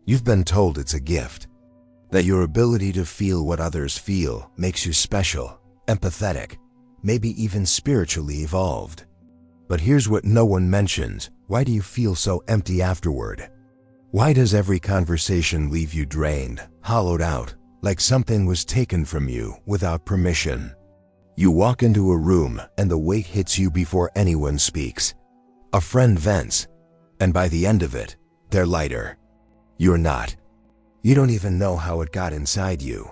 You've been told it's a gift, that your ability to feel what others feel makes you special, empathetic, maybe even spiritually evolved. But here's what no one mentions. Why do you feel so empty afterward? Why does every conversation leave you drained, hollowed out, like something was taken from you without permission? You walk into a room and the weight hits you before anyone speaks. A friend vents, and by the end of it, they're lighter. You're not. You don't even know how it got inside you.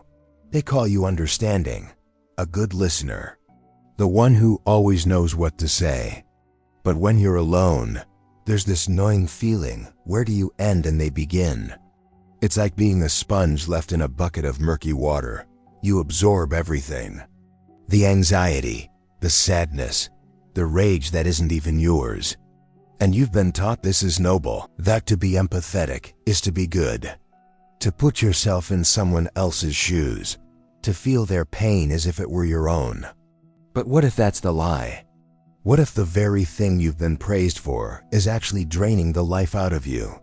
They call you understanding, a good listener, the one who always knows what to say. But when you're alone, there's this gnawing feeling. Where do you end and they begin? It's like being a sponge left in a bucket of murky water. You absorb everything. The anxiety, the sadness, the rage that isn't even yours. And you've been taught this is noble, that to be empathetic is to be good. To put yourself in someone else's shoes, to feel their pain as if it were your own. But what if that's the lie? What if the very thing you've been praised for is actually draining the life out of you?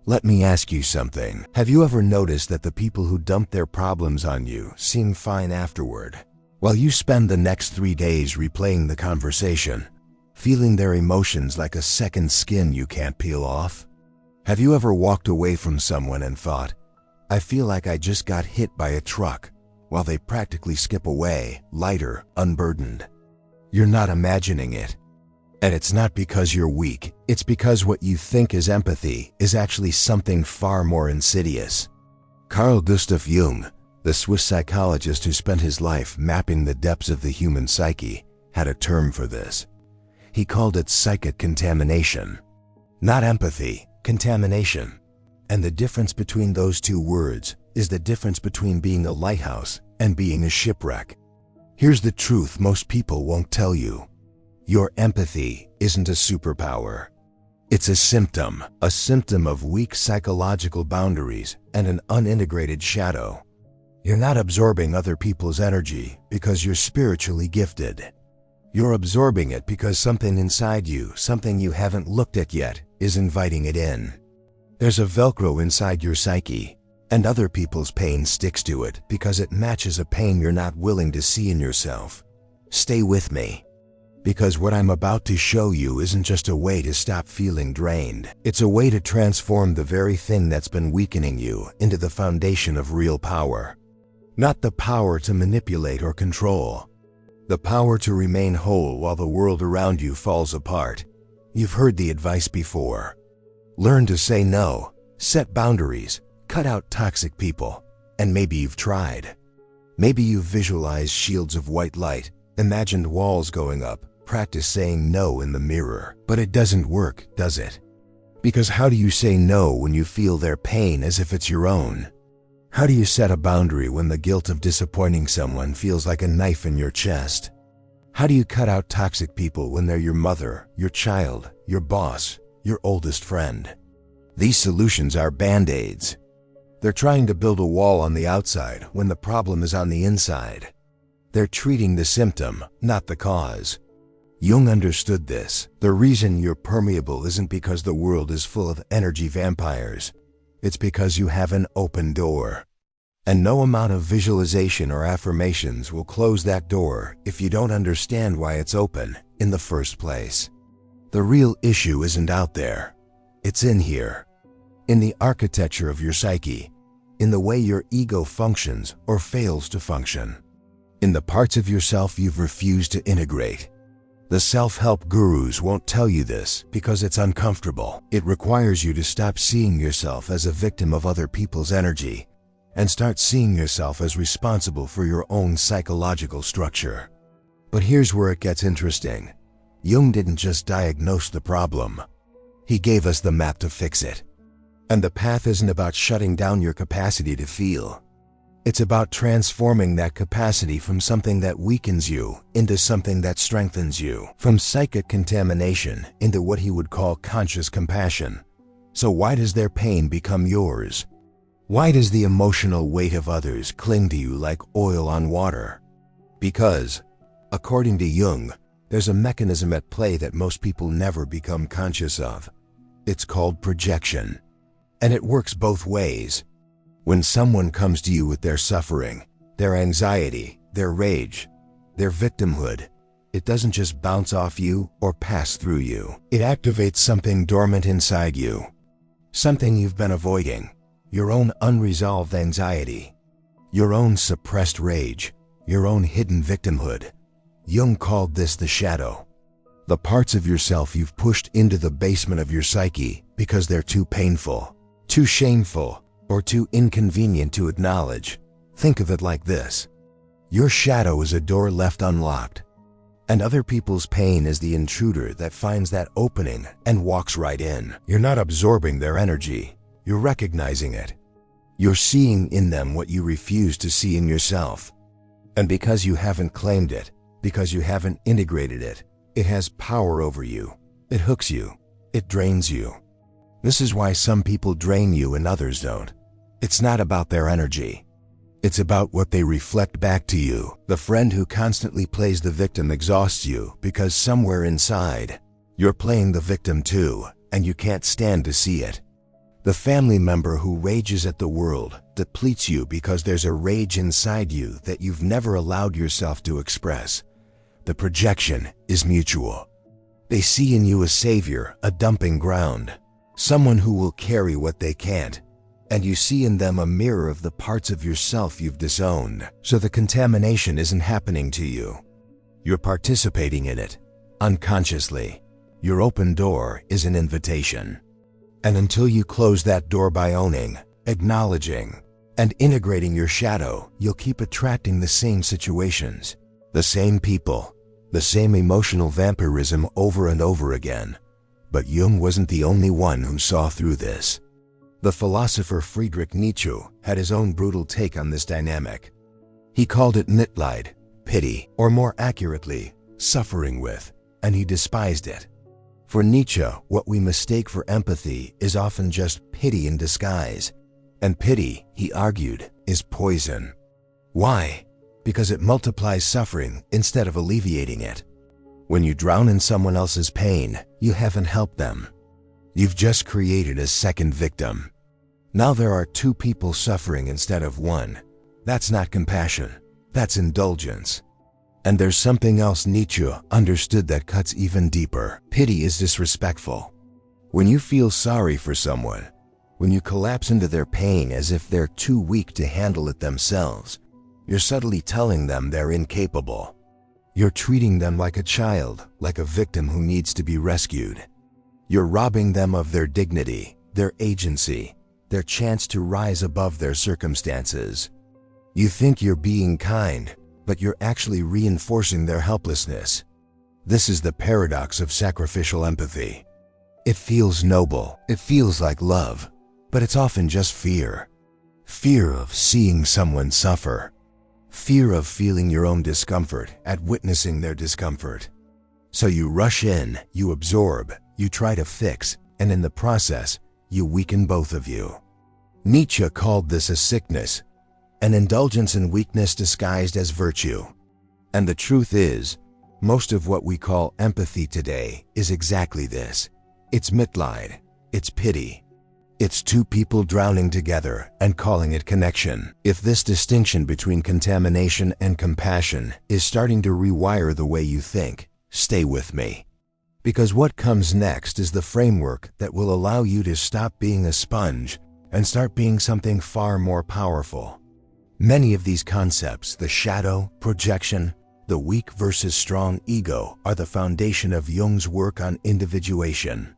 Let me ask you something. Have you ever noticed that the people who dump their problems on you seem fine afterward, while you spend the next 3 days replaying the conversation, feeling their emotions like a second skin you can't peel off? Have you ever walked away from someone and thought, I feel like I just got hit by a truck, while they practically skip away, lighter, unburdened? You're not imagining it. And it's not because you're weak, it's because what you think is empathy is actually something far more insidious. Carl Jung, the Swiss psychologist who spent his life mapping the depths of the human psyche, had a term for this. He called it psychic contamination. Not empathy, contamination. And the difference between those two words is the difference between being a lighthouse and being a shipwreck. Here's the truth most people won't tell you. Your empathy isn't a superpower. It's a symptom of weak psychological boundaries and an unintegrated shadow. You're not absorbing other people's energy because you're spiritually gifted. You're absorbing it because something inside you, something you haven't looked at yet, is inviting it in. There's a Velcro inside your psyche, and other people's pain sticks to it because it matches a pain you're not willing to see in yourself. Stay with me, because what I'm about to show you isn't just a way to stop feeling drained. It's a way to transform the very thing that's been weakening you into the foundation of real power. Not the power to manipulate or control. The power to remain whole while the world around you falls apart. You've heard the advice before. Learn to say no, set boundaries, cut out toxic people, and maybe you've tried. Maybe you've visualized shields of white light, imagined walls going up, practiced saying no in the mirror. But it doesn't work, does it? Because how do you say no when you feel their pain as if it's your own? How do you set a boundary when the guilt of disappointing someone feels like a knife in your chest? How do you cut out toxic people when they're your mother, your child, your boss, your oldest friend? These solutions are band-aids. They're trying to build a wall on the outside when the problem is on the inside. They're treating the symptom, not the cause. Jung understood this. The reason you're permeable isn't because the world is full of energy vampires. It's because you have an open door. And no amount of visualization or affirmations will close that door if you don't understand why it's open in the first place. The real issue isn't out there. It's in here. In the architecture of your psyche. In the way your ego functions or fails to function. In the parts of yourself you've refused to integrate. The self-help gurus won't tell you this because it's uncomfortable. It requires you to stop seeing yourself as a victim of other people's energy and start seeing yourself as responsible for your own psychological structure. But here's where it gets interesting. Jung didn't just diagnose the problem. He gave us the map to fix it. And the path isn't about shutting down your capacity to feel. It's about transforming that capacity from something that weakens you into something that strengthens you. From psychic contamination into what he would call conscious compassion. So why does their pain become yours? Why does the emotional weight of others cling to you like oil on water? Because, according to Jung, there's a mechanism at play that most people never become conscious of. It's called projection. And it works both ways. When someone comes to you with their suffering, their anxiety, their rage, their victimhood, it doesn't just bounce off you or pass through you. It activates something dormant inside you. Something you've been avoiding. Your own unresolved anxiety. Your own suppressed rage. Your own hidden victimhood. Jung called this the shadow. The parts of yourself you've pushed into the basement of your psyche because they're too painful, too shameful, or too inconvenient to acknowledge. Think of it like this. Your shadow is a door left unlocked, and other people's pain is the intruder that finds that opening and walks right in. You're not absorbing their energy. You're recognizing it. You're seeing in them what you refuse to see in yourself. And because you haven't claimed it, because you haven't integrated it, it has power over you. It hooks you. It drains you. This is why some people drain you and others don't. It's not about their energy. It's about what they reflect back to you. The friend who constantly plays the victim exhausts you because somewhere inside, you're playing the victim too, and you can't stand to see it. The family member who rages at the world depletes you because there's a rage inside you that you've never allowed yourself to express. The projection is mutual. They see in you a savior, a dumping ground, someone who will carry what they can't. And you see in them a mirror of the parts of yourself you've disowned. So the contamination isn't happening to you. You're participating in it, unconsciously. Your open door is an invitation. And until you close that door by owning, acknowledging, and integrating your shadow, you'll keep attracting the same situations, the same people, the same emotional vampirism over and over again. But Jung wasn't the only one who saw through this. The philosopher Friedrich Nietzsche had his own brutal take on this dynamic. He called it Mitleid, pity, or more accurately, suffering with, and he despised it. For Nietzsche, what we mistake for empathy is often just pity in disguise. And pity, he argued, is poison. Why? Because it multiplies suffering instead of alleviating it. When you drown in someone else's pain, you haven't helped them. You've just created a second victim. Now there are two people suffering instead of one. That's not compassion. That's indulgence. And there's something else Nietzsche understood that cuts even deeper. Pity is disrespectful. When you feel sorry for someone, when you collapse into their pain as if they're too weak to handle it themselves, you're subtly telling them they're incapable. You're treating them like a child, like a victim who needs to be rescued. You're robbing them of their dignity, their agency, their chance to rise above their circumstances. You think you're being kind, but you're actually reinforcing their helplessness. This is the paradox of sacrificial empathy. It feels noble, it feels like love, but it's often just fear. Fear of seeing someone suffer. Fear of feeling your own discomfort at witnessing their discomfort. So you rush in, you absorb, you try to fix, and in the process, you weaken both of you. Nietzsche called this a sickness, an indulgence in weakness disguised as virtue. And the truth is, most of what we call empathy today is exactly this. It's Mitleid, it's pity. It's two people drowning together and calling it connection. If this distinction between contamination and compassion is starting to rewire the way you think, stay with me. Because what comes next is the framework that will allow you to stop being a sponge and start being something far more powerful. Many of these concepts, the shadow, projection, the weak versus strong ego, are the foundation of Jung's work on individuation.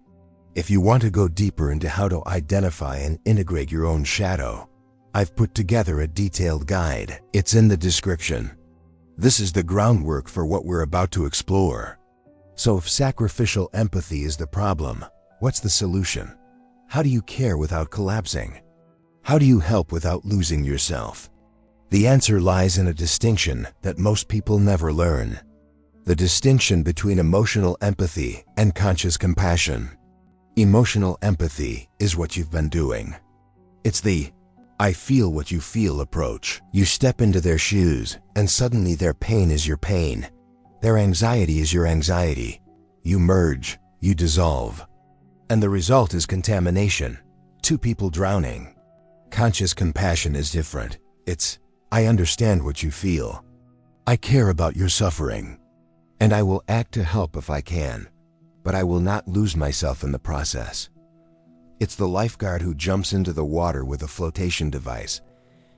If you want to go deeper into how to identify and integrate your own shadow, I've put together a detailed guide. It's in the description. This is the groundwork for what we're about to explore. So if sacrificial empathy is the problem, what's the solution? How do you care without collapsing? How do you help without losing yourself? The answer lies in a distinction that most people never learn. The distinction between emotional empathy and conscious compassion. Emotional empathy is what you've been doing. It's the I feel what you feel approach. You step into their shoes, and suddenly their pain is your pain. Their anxiety is your anxiety. You merge, you dissolve. And the result is contamination. two people drowning. Conscious compassion is different. It's, I understand what you feel. I care about your suffering. And I will act to help if I can, but I will not lose myself in the process. It's the lifeguard who jumps into the water with a flotation device,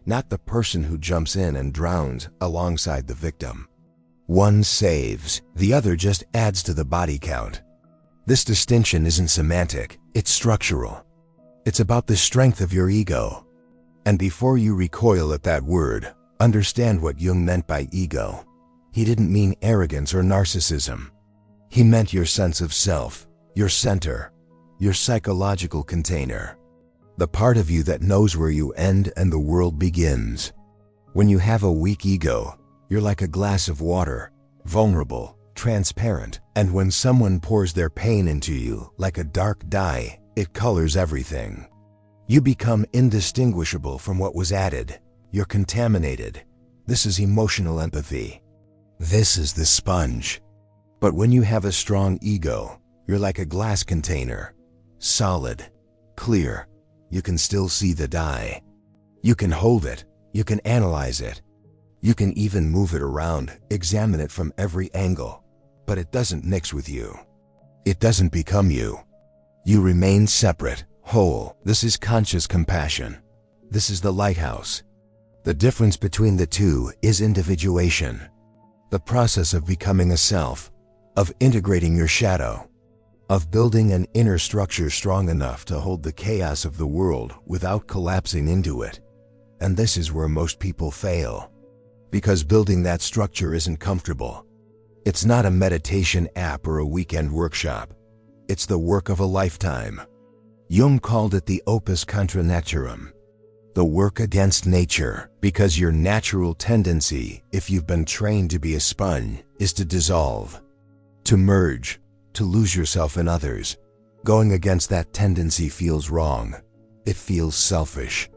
not the person who jumps in and drowns alongside the victim. One saves, the other just adds to the body count. This distinction isn't semantic, it's structural. It's about the strength of your ego. And before you recoil at that word, understand what Jung meant by ego. He didn't mean arrogance or narcissism. He meant your sense of self, your center, your psychological container. The part of you that knows where you end and the world begins. When you have a weak ego, you're like a glass of water, vulnerable, transparent, and when someone pours their pain into you like a dark dye, it colors everything. You become indistinguishable from what was added. You're contaminated. This is emotional empathy. This is the sponge. But when you have a strong ego, you're like a glass container. Solid, clear. You can still see the dye. You can hold it. You can analyze it. You can even move it around, examine it from every angle. But it doesn't mix with you. It doesn't become you. You remain separate, whole. This is conscious compassion. This is the lighthouse. The difference between the two is individuation. The process of becoming a self, of integrating your shadow, of building an inner structure strong enough to hold the chaos of the world without collapsing into it. And this is where most people fail. Because building that structure isn't comfortable. It's not a meditation app or a weekend workshop. It's the work of a lifetime. Jung called it the opus contra naturam, the work against nature, because your natural tendency, if you've been trained to be a sponge, is to dissolve, to merge, to lose yourself in others. Going against that tendency feels wrong. It feels selfish.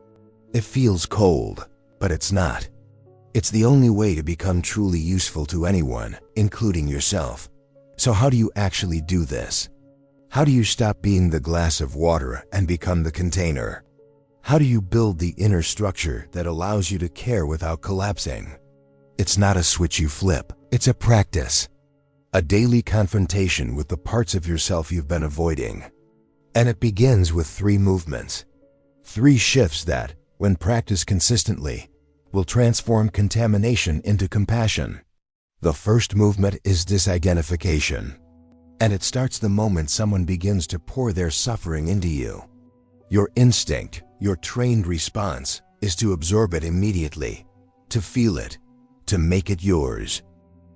It feels cold, but it's not. It's the only way to become truly useful to anyone, including yourself. So how do you actually do this? How do you stop being the glass of water and become the container? How do you build the inner structure that allows you to care without collapsing? It's not a switch you flip, it's a practice. A daily confrontation with the parts of yourself you've been avoiding. And it begins with 3 movements. 3 shifts that, when practiced consistently, will transform contamination into compassion. The first movement is disidentification. And it starts the moment someone begins to pour their suffering into you. Your instinct, your trained response, is to absorb it immediately, to feel it, to make it yours.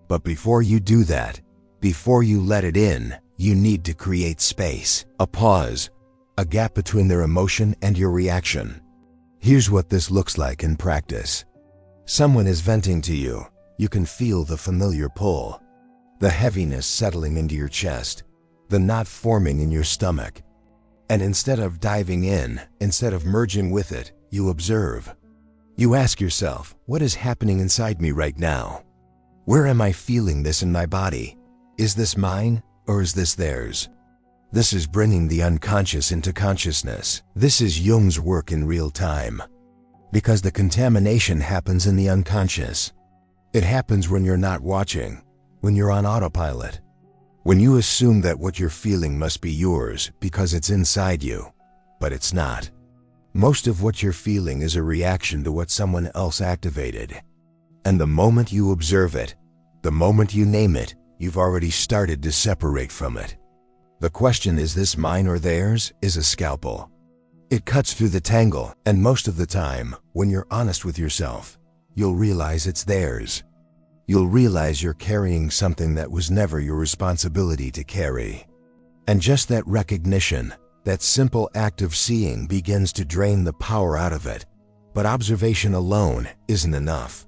But before you do that, before you let it in, you need to create space, a pause, a gap between their emotion and your reaction. Here's what this looks like in practice. Someone is venting to you. You can feel the familiar pull, the heaviness settling into your chest, the knot forming in your stomach. And instead of diving in, instead of merging with it, you observe. You ask yourself, what is happening inside me right now? Where am I feeling this in my body? Is this mine, or is this theirs? This is bringing the unconscious into consciousness. This is Jung's work in real time. Because the contamination happens in the unconscious. It happens when you're not watching, when you're on autopilot. When you assume that what you're feeling must be yours because it's inside you, but it's not. Most of what you're feeling is a reaction to what someone else activated. And the moment you observe it, the moment you name it, you've already started to separate from it. The question, is this mine or theirs, is a scalpel. It cuts through the tangle, and most of the time, when you're honest with yourself, you'll realize it's theirs. You'll realize you're carrying something that was never your responsibility to carry. And just that recognition, that simple act of seeing, begins to drain the power out of it. But observation alone isn't enough.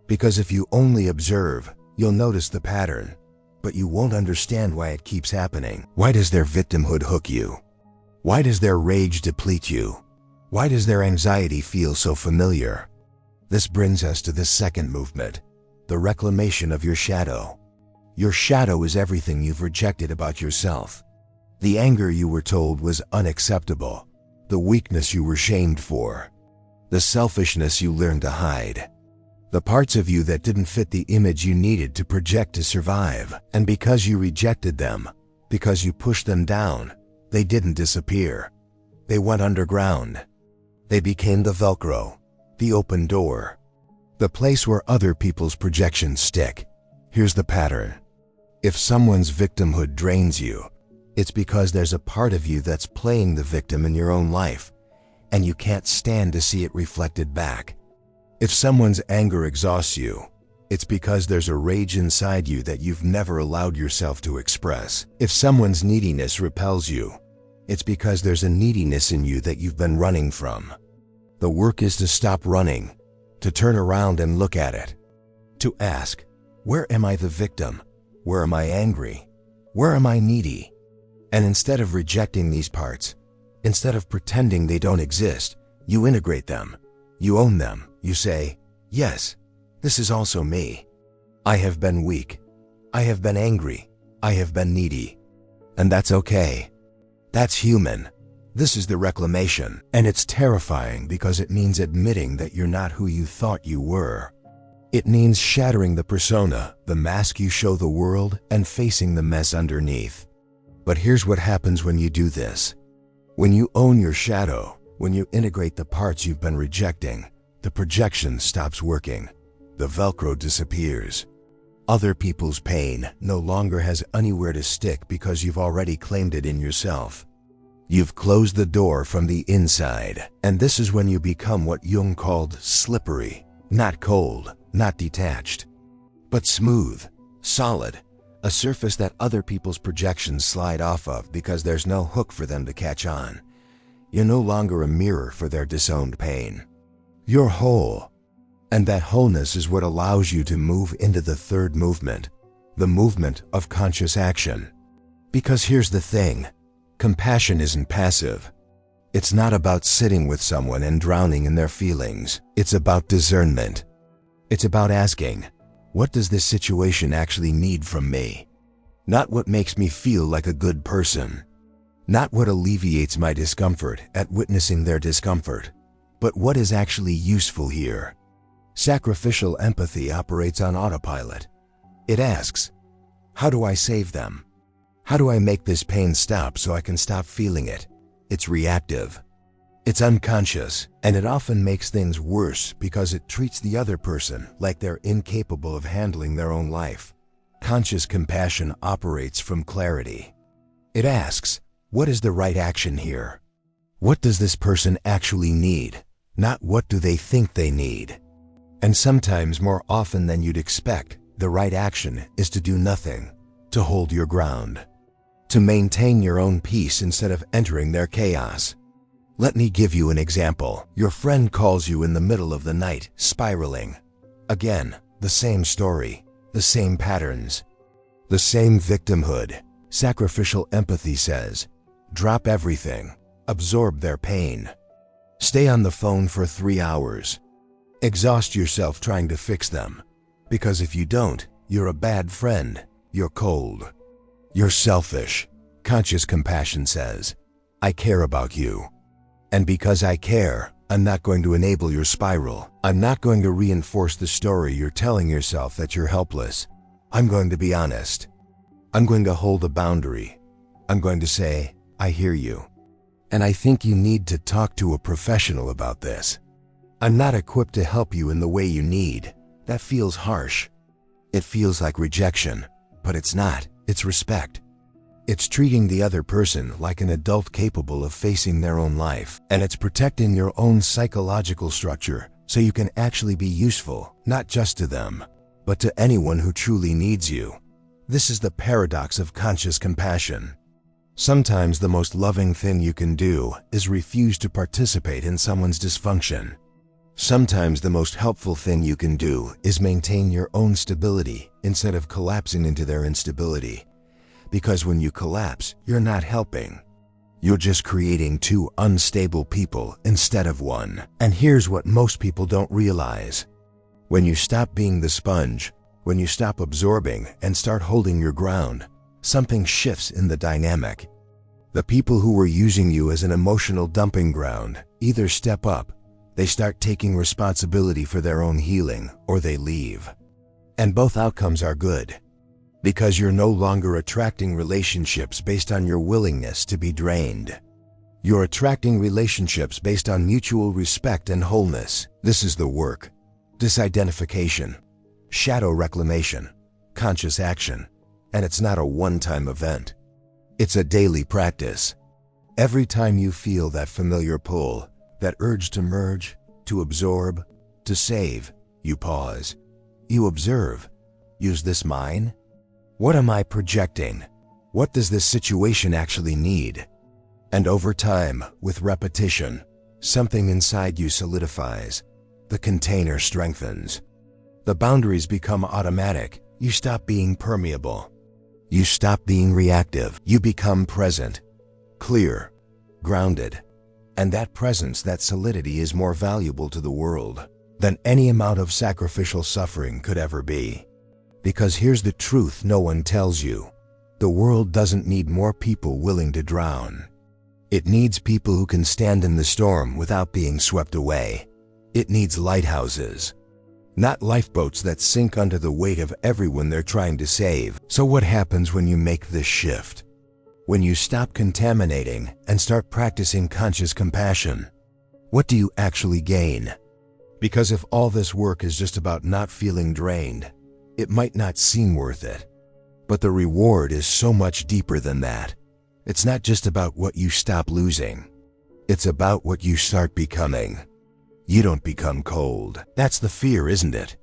Because if you only observe, you'll notice the pattern, but you won't understand why it keeps happening. Why does their victimhood hook you? Why does their rage deplete you? Why does their anxiety feel so familiar? This brings us to the second movement, the reclamation of your shadow. Your shadow is everything you've rejected about yourself. The anger you were told was unacceptable, the weakness you were shamed for, the selfishness you learned to hide, the parts of you that didn't fit the image you needed to project to survive. And because you rejected them, because you pushed them down, they didn't disappear. They went underground. They became the Velcro, the open door, the place where other people's projections stick. Here's the pattern. If someone's victimhood drains you, it's because there's a part of you that's playing the victim in your own life, and you can't stand to see it reflected back. If someone's anger exhausts you, it's because there's a rage inside you that you've never allowed yourself to express. If someone's neediness repels you, it's because there's a neediness in you that you've been running from. The work is to stop running, to turn around and look at it, to ask, where am I the victim? Where am I angry? Where am I needy? And instead of rejecting these parts, instead of pretending they don't exist, you integrate them. You own them. You say, yes, this is also me. I have been weak. I have been angry. I have been needy. And that's okay. That's human. This is the reclamation. And it's terrifying because it means admitting that you're not who you thought you were. It means shattering the persona, the mask you show the world, and facing the mess underneath. But here's what happens when you do this. When you own your shadow, when you integrate the parts you've been rejecting, the projection stops working. The Velcro disappears. Other people's pain no longer has anywhere to stick because you've already claimed it in yourself. You've closed the door from the inside, and this is when you become what Jung called slippery, not cold, not detached, but smooth, solid, a surface that other people's projections slide off of because there's no hook for them to catch on. You're no longer a mirror for their disowned pain. You're whole. And that wholeness is what allows you to move into the third movement, the movement of conscious action. Because here's the thing, compassion isn't passive. It's not about sitting with someone and drowning in their feelings. It's about discernment. It's about asking, what does this situation actually need from me? Not what makes me feel like a good person. Not what alleviates my discomfort at witnessing their discomfort, but what is actually useful here. Sacrificial empathy operates on autopilot. It asks, how do I save them? How do I make this pain stop so I can stop feeling it? It's reactive. It's unconscious, and it often makes things worse because it treats the other person like they're incapable of handling their own life. Conscious compassion operates from clarity. It asks, what is the right action here? What does this person actually need? Not what do they think they need? And sometimes more often than you'd expect, the right action is to do nothing, to hold your ground, to maintain your own peace instead of entering their chaos. Let me give you an example. Your friend calls you in the middle of the night, spiraling. Again, the same story, the same patterns, the same victimhood. Sacrificial empathy says, drop everything, absorb their pain. Stay on the phone for 3 hours. Exhaust yourself trying to fix them. Because if you don't, you're a bad friend. You're cold. You're selfish. Conscious compassion says, I care about you. And because I care, I'm not going to enable your spiral. I'm not going to reinforce the story you're telling yourself that you're helpless. I'm going to be honest. I'm going to hold a boundary. I'm going to say, I hear you. And I think you need to talk to a professional about this. I'm not equipped to help you in the way you need. That feels harsh. It feels like rejection, but it's not. It's respect. It's treating the other person like an adult capable of facing their own life. And it's protecting your own psychological structure so you can actually be useful, not just to them, but to anyone who truly needs you. This is the paradox of conscious compassion. Sometimes the most loving thing you can do is refuse to participate in someone's dysfunction. Sometimes the most helpful thing you can do is maintain your own stability instead of collapsing into their instability. Because when you collapse, you're not helping. You're just creating two unstable people instead of one. And here's what most people don't realize. When you stop being the sponge, when you stop absorbing and start holding your ground, something shifts in the dynamic. The people who were using you as an emotional dumping ground either step up, they start taking responsibility for their own healing, or they leave. And both outcomes are good, because you're no longer attracting relationships based on your willingness to be drained. You're attracting relationships based on mutual respect and wholeness. This is the work: disidentification, shadow reclamation, conscious action. And it's not a one-time event. It's a daily practice. Every time you feel that familiar pull, that urge to merge, to absorb, to save, you pause. You observe. Is this mine? What am I projecting? What does this situation actually need? And over time, with repetition, something inside you solidifies. The container strengthens. The boundaries become automatic. You stop being permeable. You stop being reactive. You become present, clear, grounded. And that presence, that solidity is more valuable to the world than any amount of sacrificial suffering could ever be. Because here's the truth no one tells you. The world doesn't need more people willing to drown. It needs people who can stand in the storm without being swept away. It needs lighthouses, not lifeboats that sink under the weight of everyone they're trying to save. So what happens when you make this shift? When you stop contaminating and start practicing conscious compassion, what do you actually gain? Because if all this work is just about not feeling drained, it might not seem worth it. But the reward is so much deeper than that. It's not just about what you stop losing. It's about what you start becoming. You don't become cold. That's the fear, isn't it?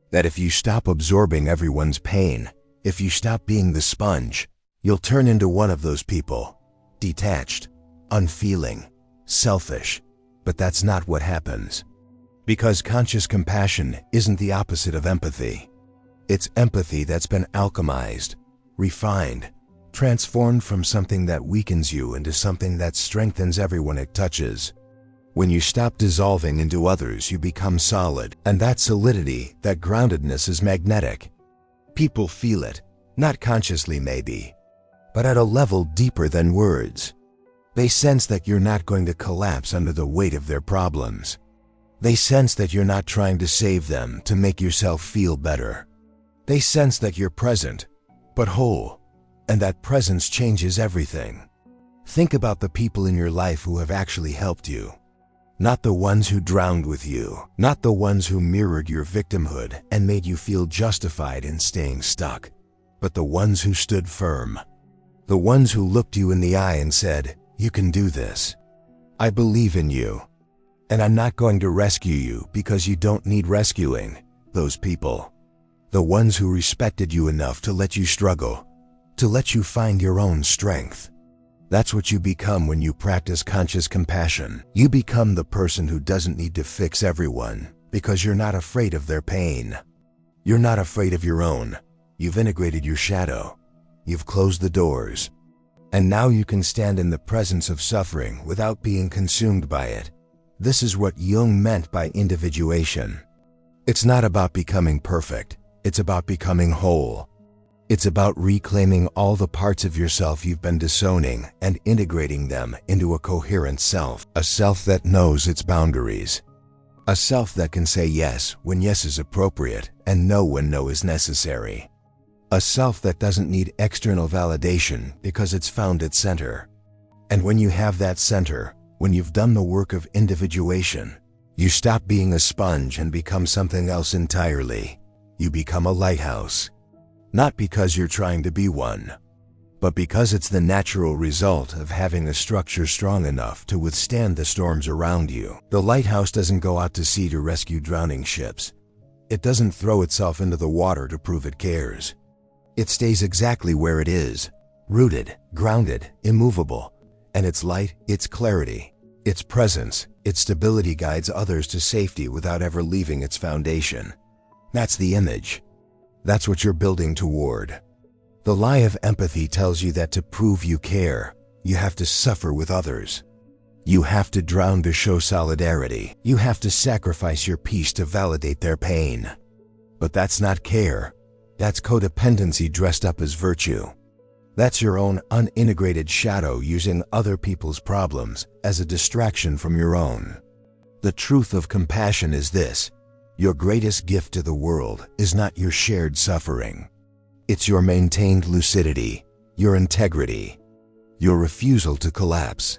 That if you stop absorbing everyone's pain, if you stop being the sponge, you'll turn into one of those people. Detached, unfeeling, selfish. But that's not what happens. Because conscious compassion isn't the opposite of empathy. It's empathy that's been alchemized, refined, transformed from something that weakens you into something that strengthens everyone it touches. When you stop dissolving into others, you become solid. And that solidity, that groundedness is magnetic. People feel it, not consciously maybe, but at a level deeper than words. They sense that you're not going to collapse under the weight of their problems. They sense that you're not trying to save them to make yourself feel better. They sense that you're present, but whole, and that presence changes everything. Think about the people in your life who have actually helped you. Not the ones who drowned with you, not the ones who mirrored your victimhood and made you feel justified in staying stuck, but the ones who stood firm. The ones who looked you in the eye and said, "You can do this. I believe in you. And I'm not going to rescue you because you don't need rescuing." Those people. The ones who respected you enough to let you struggle, to let you find your own strength. That's what you become when you practice conscious compassion. You become the person who doesn't need to fix everyone because you're not afraid of their pain. You're not afraid of your own. You've integrated your shadow. You've closed the doors. And now you can stand in the presence of suffering without being consumed by it. This is what Jung meant by individuation. It's not about becoming perfect. It's about becoming whole. It's about reclaiming all the parts of yourself you've been disowning and integrating them into a coherent self. A self that knows its boundaries. A self that can say yes when yes is appropriate and no when no is necessary. A self that doesn't need external validation because it's found its center. And when you have that center, when you've done the work of individuation, you stop being a sponge and become something else entirely. You become a lighthouse. Not because you're trying to be one, but because it's the natural result of having a structure strong enough to withstand the storms around you. The lighthouse doesn't go out to sea to rescue drowning ships. It doesn't throw itself into the water to prove it cares. It stays exactly where it is, rooted, grounded, immovable, and its light, its clarity, its presence, its stability guides others to safety without ever leaving its foundation. That's the image. That's what you're building toward. The lie of empathy tells you that to prove you care, you have to suffer with others. You have to drown to show solidarity. You have to sacrifice your peace to validate their pain. But that's not care. That's codependency dressed up as virtue. That's your own unintegrated shadow using other people's problems as a distraction from your own. The truth of compassion is this: your greatest gift to the world is not your shared suffering. It's your maintained lucidity, your integrity, your refusal to collapse.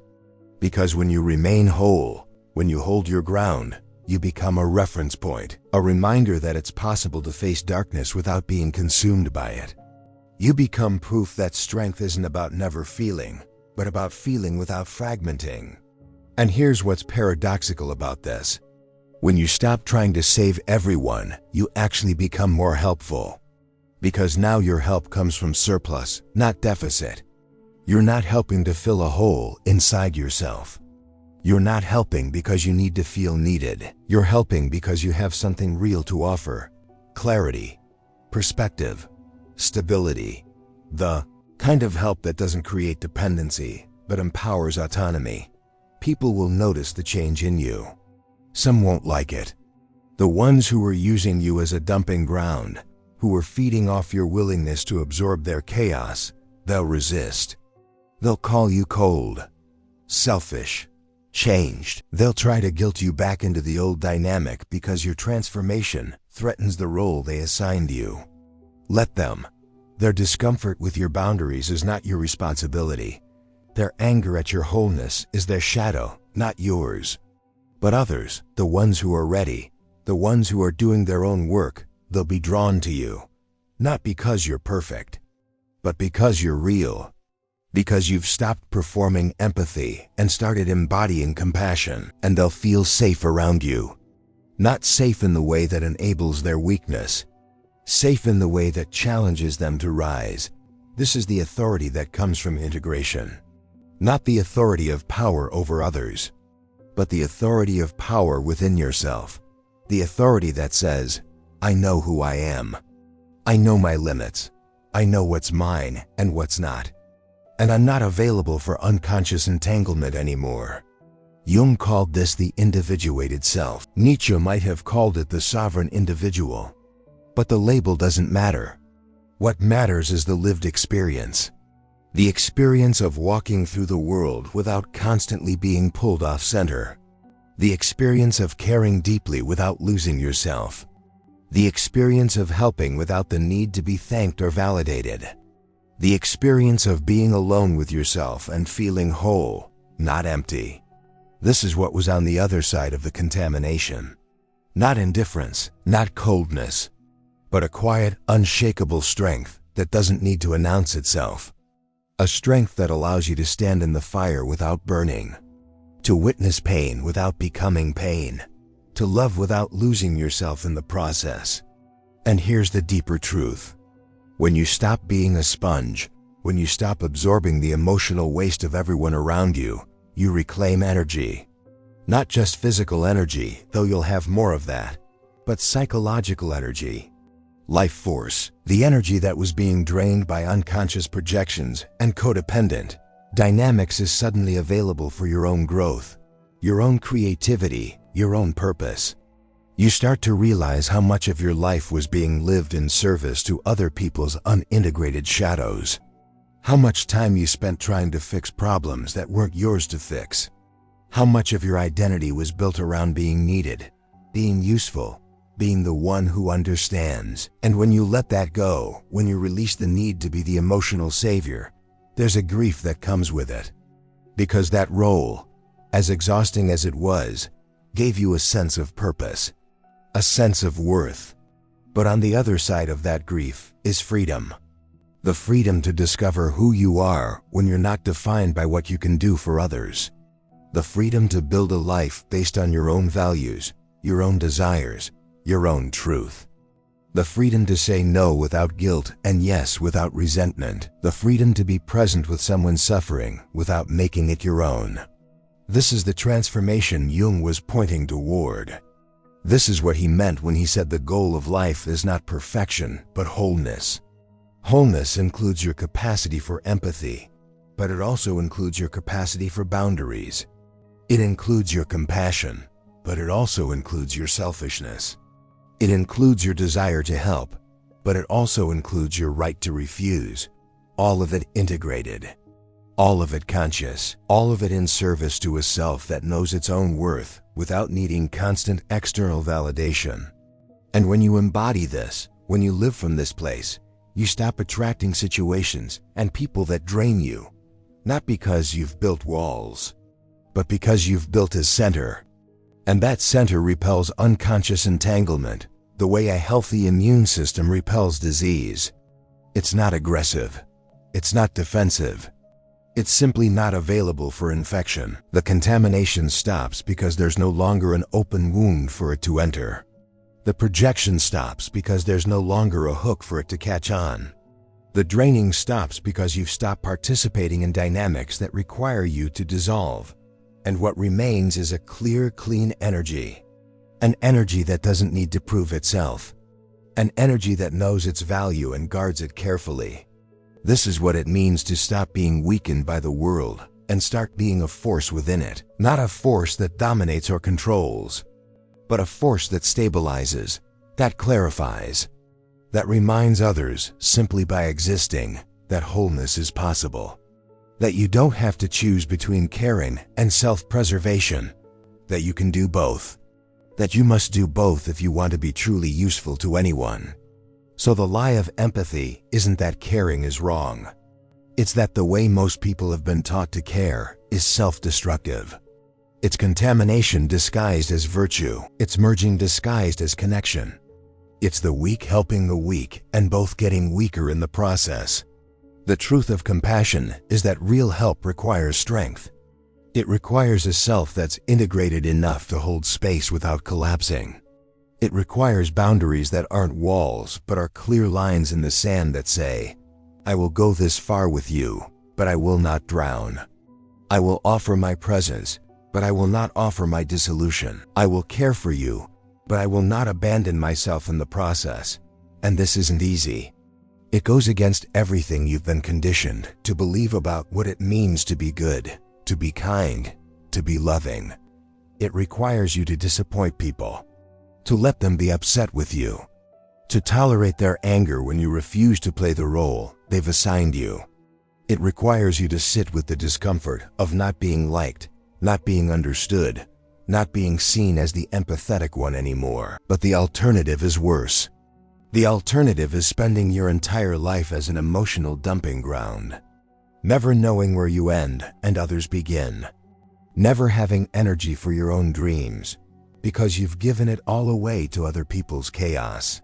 Because when you remain whole, when you hold your ground, you become a reference point, a reminder that it's possible to face darkness without being consumed by it. You become proof that strength isn't about never feeling, but about feeling without fragmenting. And here's what's paradoxical about this. When you stop trying to save everyone, you actually become more helpful. Because now your help comes from surplus, not deficit. You're not helping to fill a hole inside yourself. You're not helping because you need to feel needed. You're helping because you have something real to offer: clarity, perspective, stability. The kind of help that doesn't create dependency, but empowers autonomy. People will notice the change in you. Some won't like it. The ones who were using you as a dumping ground, who were feeding off your willingness to absorb their chaos, they'll resist. They'll call you cold, selfish, changed. They'll try to guilt you back into the old dynamic because your transformation threatens the role they assigned you. Let them. Their discomfort with your boundaries is not your responsibility. Their anger at your wholeness is their shadow, not yours. But others, the ones who are ready, the ones who are doing their own work, they'll be drawn to you. Not because you're perfect, but because you're real. Because you've stopped performing empathy and started embodying compassion, and they'll feel safe around you. Not safe in the way that enables their weakness. Safe in the way that challenges them to rise. This is the authority that comes from integration. Not the authority of power over others, but the authority of power within yourself. The authority that says, I know who I am. I know my limits. I know what's mine and what's not. And I'm not available for unconscious entanglement anymore. Jung called this the individuated self. Nietzsche might have called it the sovereign individual. But the label doesn't matter. What matters is the lived experience. The experience of walking through the world without constantly being pulled off center. The experience of caring deeply without losing yourself. The experience of helping without the need to be thanked or validated. The experience of being alone with yourself and feeling whole, not empty. This is what was on the other side of the contamination. Not indifference, not coldness, but a quiet, unshakable strength that doesn't need to announce itself. A strength that allows you to stand in the fire without burning, to witness pain without becoming pain, to love without losing yourself in the process. And here's the deeper truth. When you stop being a sponge, when you stop absorbing the emotional waste of everyone around you, you reclaim energy. Not just physical energy, though you'll have more of that, but psychological energy. Life force, the energy that was being drained by unconscious projections and codependent dynamics is suddenly available for your own growth, your own creativity, your own purpose. You start to realize how much of your life was being lived in service to other people's unintegrated shadows. How much time you spent trying to fix problems that weren't yours to fix. How much of your identity was built around being needed, being useful, being the one who understands. And when you let that go, when you release the need to be the emotional savior, there's a grief that comes with it. Because that role, as exhausting as it was, gave you a sense of purpose, a sense of worth. But on the other side of that grief is freedom. The freedom to discover who you are when you're not defined by what you can do for others. The freedom to build a life based on your own values, your own desires, your own truth. The freedom to say no without guilt and yes without resentment. The freedom to be present with someone suffering without making it your own. This is the transformation Jung was pointing toward. This is what he meant when he said the goal of life is not perfection, but wholeness. Wholeness includes your capacity for empathy, but it also includes your capacity for boundaries. It includes your compassion, but it also includes your selfishness. It includes your desire to help, but it also includes your right to refuse. all of it integrated. All of it conscious, all of it in service to a self that knows its own worth without needing constant external validation. And when you embody this, when you live from this place, you stop attracting situations and people that drain you, not because you've built walls, but because you've built a center. And that center repels unconscious entanglement, the way a healthy immune system repels disease. It's not aggressive. It's not defensive. It's simply not available for infection. The contamination stops because there's no longer an open wound for it to enter. The projection stops because there's no longer a hook for it to catch on. The draining stops because you've stopped participating in dynamics that require you to dissolve. And what remains is a clear, clean energy. An energy that doesn't need to prove itself. An energy that knows its value and guards it carefully. This is what it means to stop being weakened by the world and start being a force within it. Not a force that dominates or controls, but a force that stabilizes, that clarifies, that reminds others simply by existing that wholeness is possible. That you don't have to choose between caring and self-preservation. That you can do both. That you must do both if you want to be truly useful to anyone. So the lie of empathy isn't that caring is wrong. It's that the way most people have been taught to care is self-destructive. It's contamination disguised as virtue. It's merging disguised as connection. It's the weak helping the weak and both getting weaker in the process. The truth of compassion is that real help requires strength. It requires a self that's integrated enough to hold space without collapsing. It requires boundaries that aren't walls but are clear lines in the sand that say, I will go this far with you, but I will not drown. I will offer my presence, but I will not offer my dissolution. I will care for you, but I will not abandon myself in the process. And this isn't easy. It goes against everything you've been conditioned to believe about what it means to be good, to be kind, to be loving. It requires you to disappoint people, to let them be upset with you, to tolerate their anger when you refuse to play the role they've assigned you. It requires you to sit with the discomfort of not being liked, not being understood, not being seen as the empathetic one anymore. But the alternative is worse. The alternative is spending your entire life as an emotional dumping ground, never knowing where you end and others begin, never having energy for your own dreams because you've given it all away to other people's chaos,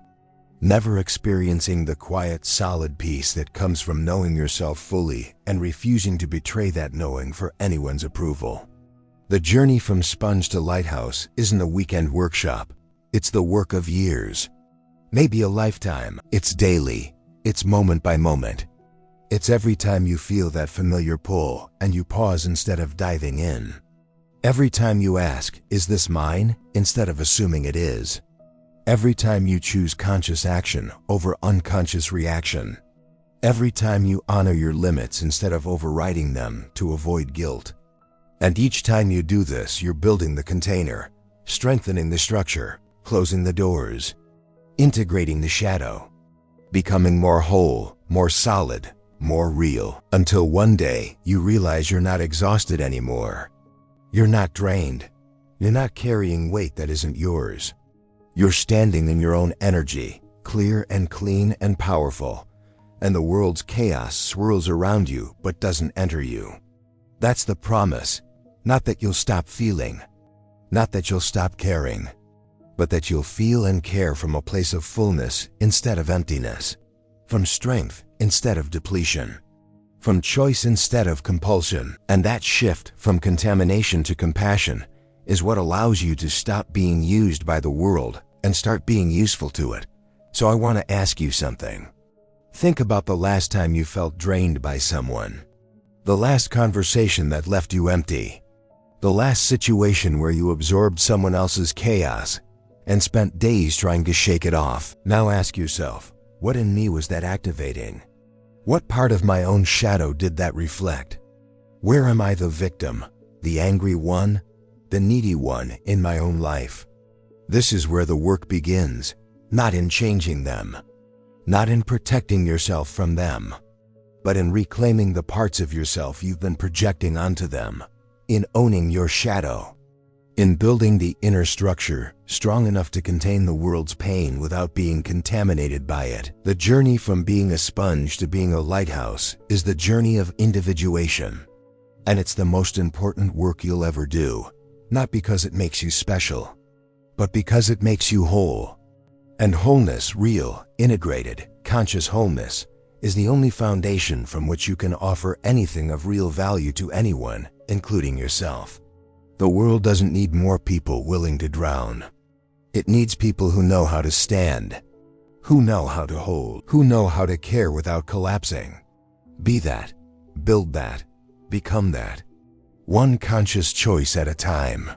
never experiencing the quiet, solid peace that comes from knowing yourself fully and refusing to betray that knowing for anyone's approval. The journey from sponge to lighthouse isn't a weekend workshop. It's the work of years. Maybe a lifetime. It's daily. It's moment by moment. It's every time you feel that familiar pull and you pause instead of diving in. Every time you ask, is this mine, instead of assuming it is. Every time you choose conscious action over unconscious reaction. Every time you honor your limits instead of overriding them to avoid guilt. And each time you do this, you're building the container, strengthening the structure, closing the doors, integrating the shadow, becoming more whole, more solid, more real, until one day you realize you're not exhausted anymore. You're not drained. You're not carrying weight that isn't yours. You're standing in your own energy, clear and clean and powerful, and the world's chaos swirls around you but doesn't enter you. That's the promise, not that you'll stop feeling, not that you'll stop caring, but that you'll feel and care from a place of fullness instead of emptiness, from strength instead of depletion, from choice instead of compulsion. And that shift from contamination to compassion is what allows you to stop being used by the world and start being useful to it. So I want to ask you something. Think about the last time you felt drained by someone, the last conversation that left you empty, the last situation where you absorbed someone else's chaos and spent days trying to shake it off. Now ask yourself, what in me was that activating? What part of my own shadow did that reflect? Where am I the victim, the angry one, the needy one in my own life? This is where the work begins, not in changing them, not in protecting yourself from them, but in reclaiming the parts of yourself you've been projecting onto them, in owning your shadow, in building the inner structure strong enough to contain the world's pain without being contaminated by it. The journey from being a sponge to being a lighthouse is the journey of individuation. And it's the most important work you'll ever do, not because it makes you special, but because it makes you whole. And wholeness, real, integrated, conscious wholeness, is the only foundation from which you can offer anything of real value to anyone, including yourself. The world doesn't need more people willing to drown. It needs people who know how to stand, who know how to hold, who know how to care without collapsing. Be that, build that, become that. One conscious choice at a time.